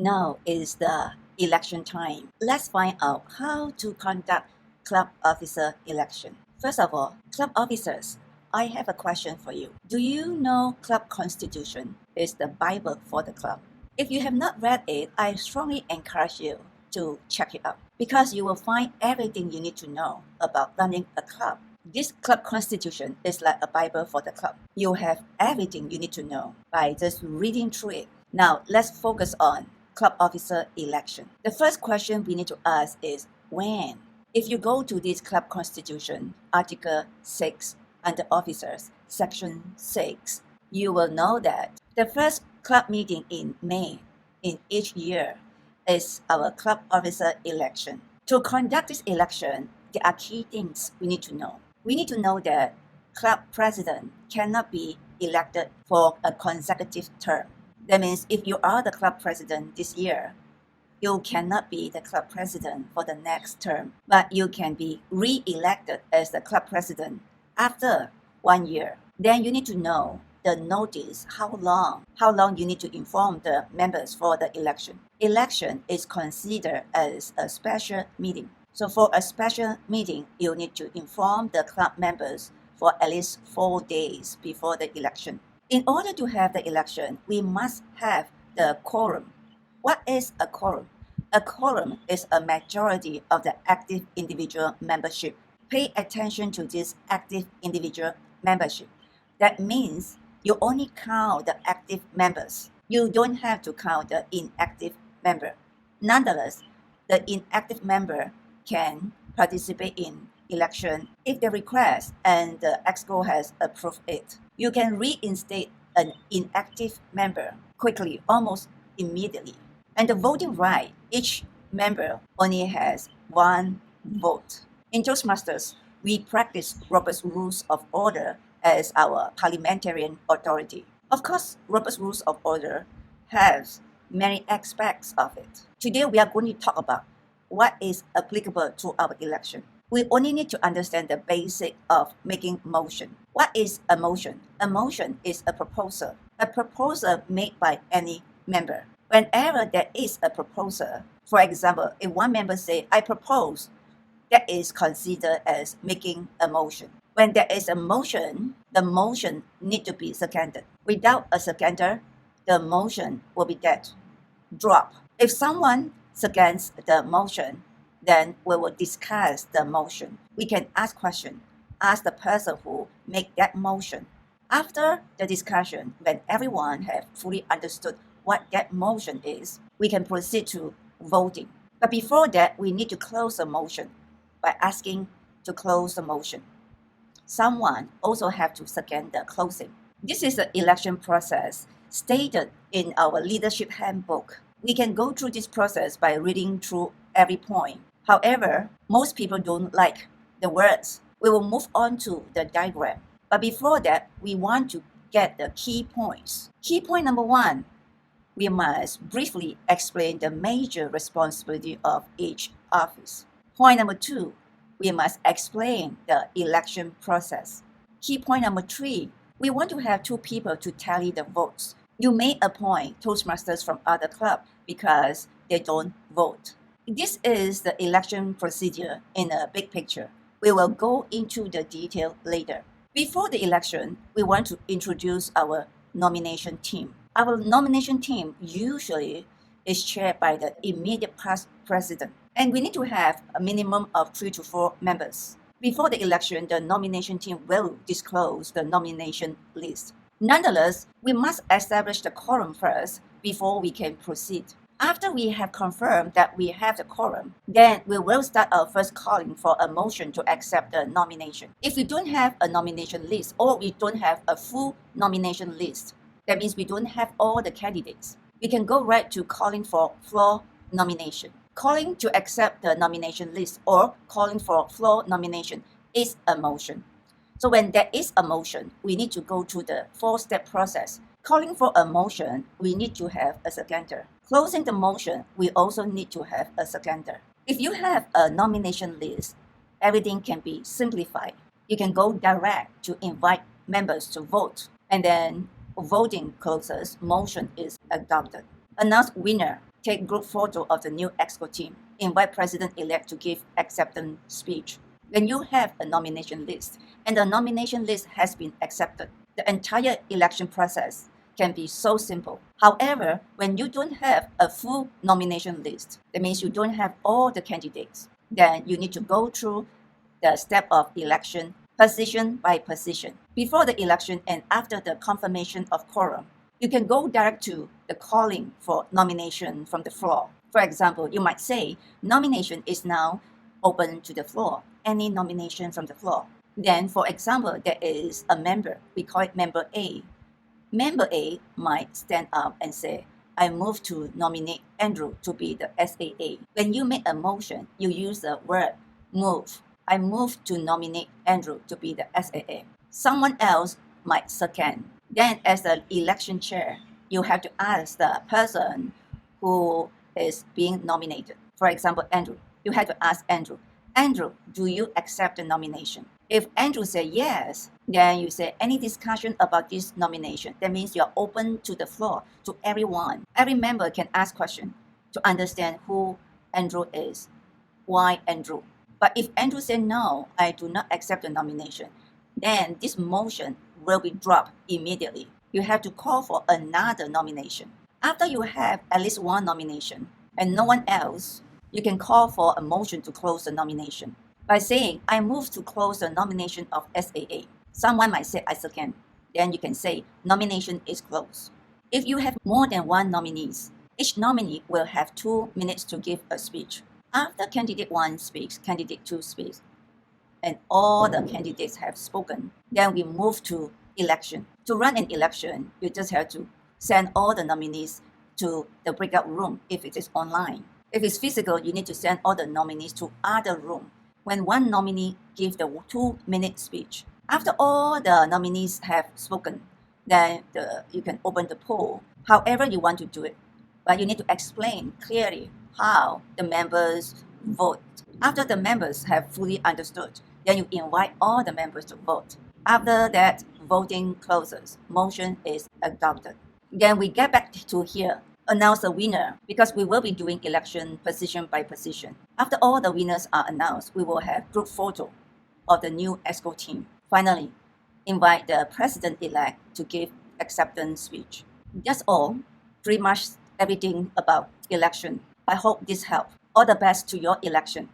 Now is the election time. Let's find out how to conduct club officer election. First of all, club officers, I have a question for you. Do you know club constitution is the Bible for the club? If you have not read it, I strongly encourage you to check it out because you will find everything you need to know about running a club. This club constitution is like a Bible for the club. You have everything you need to know by just reading through it. Now, let's focus on club officer election. The first question we need to ask is when? If you go to this club constitution, Article 6, under officers, Section 6, you will know that the first club meeting in May in each year is our club officer election. To conduct this election, there are key things we need to know. We need to know that club president cannot be elected for a consecutive term. That means if you are the club president this year, you cannot be the club president for the next term, but you can be re-elected as the club president after 1 year. Then you need to know the notice, how long you need to inform the members for the election. Election is considered as a special meeting. So for a special meeting, you need to inform the club members for at least 4 days before the election. In order to have the election, we must have the quorum. What is a quorum? A quorum is a majority of the active individual membership. Pay attention to this active individual membership. That means you only count the active members. You don't have to count the inactive member. Nonetheless, the inactive member can participate in election if they request and the EXCO has approved it. You can reinstate an inactive member quickly, almost immediately. And the voting right, each member only has 1 vote. In Toastmasters, we practice Robert's Rules of Order as our parliamentarian authority. Of course, Robert's Rules of Order has many aspects of it. Today, we are going to talk about what is applicable to our election. We only need to understand the basic of making motion. What is a motion? A motion is a proposal made by any member. Whenever there is a proposal, for example, if one member say, I propose, that is considered as making a motion. When there is a motion, the motion need to be seconded. Without a seconder, the motion will be dead, drop. If someone seconds the motion, then we will discuss the motion. We can ask questions, ask the person who make that motion. After the discussion, when everyone have fully understood what that motion is, we can proceed to voting. But before that, we need to close the motion by asking to close the motion. Someone also have to second the closing. This is the election process stated in our leadership handbook. We can go through this process by reading through every point. However, most people don't like the words. We will move on to the diagram. But before that, we want to get the key points. Key point number 1, we must briefly explain the major responsibility of each office. Point number 2, we must explain the election process. Key point number 3, we want to have 2 people to tally the votes. You may appoint Toastmasters from other clubs because they don't vote. This is the election procedure in a big picture. We will go into the detail later. Before the election, we want to introduce our nomination team. Our nomination team usually is chaired by the immediate past president, and we need to have a minimum of 3 to 4 members. Before the election, the nomination team will disclose the nomination list. Nonetheless, we must establish the quorum first before we can proceed. After we have confirmed that we have the quorum, then we will start our first calling for a motion to accept the nomination. If we don't have a nomination list or we don't have a full nomination list, that means we don't have all the candidates, we can go right to calling for floor nomination. Calling to accept the nomination list or calling for floor nomination is a motion. So when there is a motion, we need to go through the 4-step process. Calling for a motion, we need to have a seconder. Closing the motion, we also need to have a seconder. If you have a nomination list, everything can be simplified. You can go direct to invite members to vote, and then voting closes, motion is adopted. Announce winner. take group photo of the new EXCO team, invite President-elect to give acceptance speech. When you have a nomination list and the nomination list has been accepted, the entire election process can be so simple. However, when you don't have a full nomination list, that means you don't have all the candidates, then you need to go through the step of election position by position. Before the election and after the confirmation of quorum, you can go direct to the calling for nomination from the floor. For example, you might say, nomination is now open to the floor. Any nomination from the floor. Then, for example, there is a member, we call it member A. Member A might stand up and say, I move to nominate Andrew to be the SAA. When you make a motion, you use the word move. I move to nominate Andrew to be the SAA. Someone else might second. Then, as the election chair, you have to ask the person who is being nominated. For example, Andrew. You have to ask Andrew, Andrew, do you accept the nomination? If Andrew says yes, then you say any discussion about this nomination. That means you're open to the floor, to everyone. Every member can ask questions to understand who Andrew is, why Andrew. But if Andrew said no, I do not accept the nomination, then this motion will be dropped immediately. You have to call for another nomination. After you have at least one nomination and no one else, you can call for a motion to close the nomination by saying, I move to close the nomination of SAA. Someone might say, I second. Then you can say, nomination is closed. If you have more than one nominees, each nominee will have 2 minutes to give a speech. After candidate 1 speaks, candidate 2 speaks, and all the candidates have spoken, then we move to election. To run an election, you just have to send all the nominees to the breakout room if it is online. If it's physical, you need to send all the nominees to other room. When one nominee gives the 2-minute speech, after all the nominees have spoken, then you can open the poll, however you want to do it. But you need to explain clearly how the members vote. After the members have fully understood, then you invite all the members to vote. After that, voting closes. Motion is adopted. Then we get back to here, announce the winner, because we will be doing election position by position. After all the winners are announced, we will have group photo of the new EXCO team. Finally, invite the president-elect to give acceptance speech. That's all, pretty much everything about election. I hope this helped. All the best to your election.